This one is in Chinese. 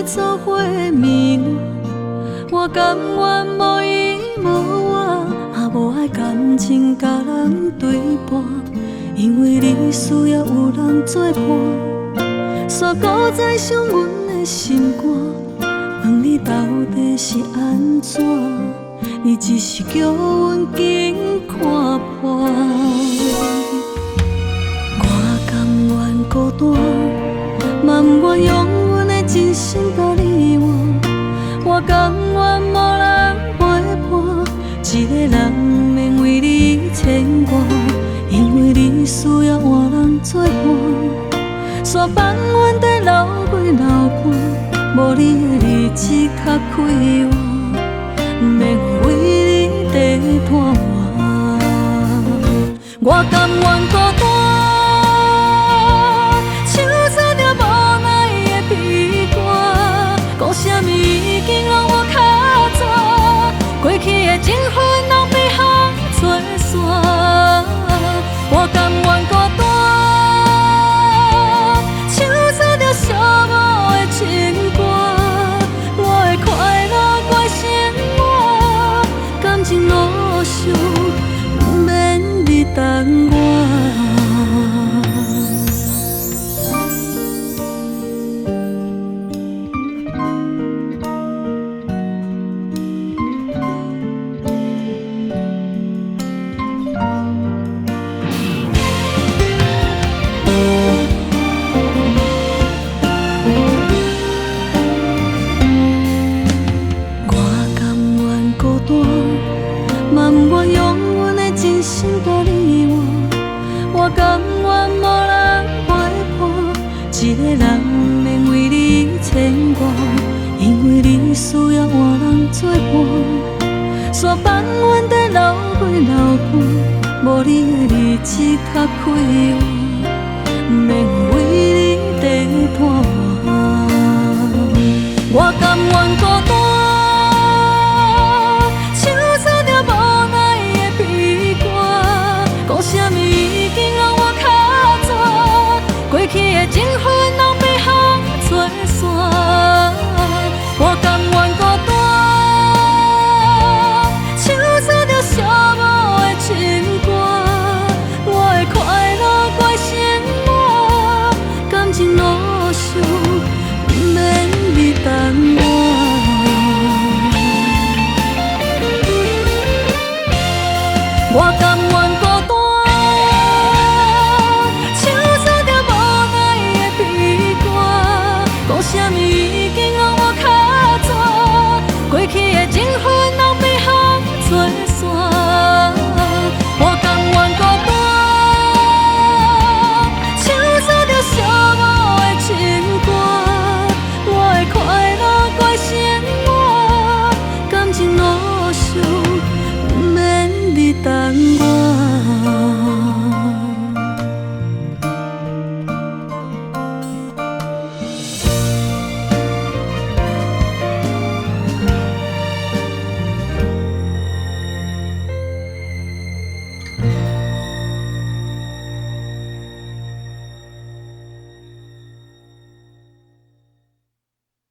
做伙眠，我甘愿无依无我，也无爱感情甲人对半，因为你需要有人作伴，煞搁再伤阮的心肝。问你到底是安怎？你只是叫阮紧看破。我甘愿孤单，嘛不愿永远的真心甲你换。我甘愿无人陪伴，一个人免为你牵挂，因为你需要换人作伴。煞放阮在流几流汗，无你的日子较快活，免为你地拖磨。我甘愿孤单，唱出着无奈的悲歌，讲啥物已经让我卡纸，过去的情分拢变风吹散。我甘愿孤单，唱出着寂寞的情歌，我的快乐怪生活，感情路上免你等我。嘛不愿永远的真心甲你换，我甘愿无人陪伴，一个人免为你牵挂，因为你需要换人作伴。煞放阮在流几流汗，无你的日子较快活，免为你地拖磨。我甘愿。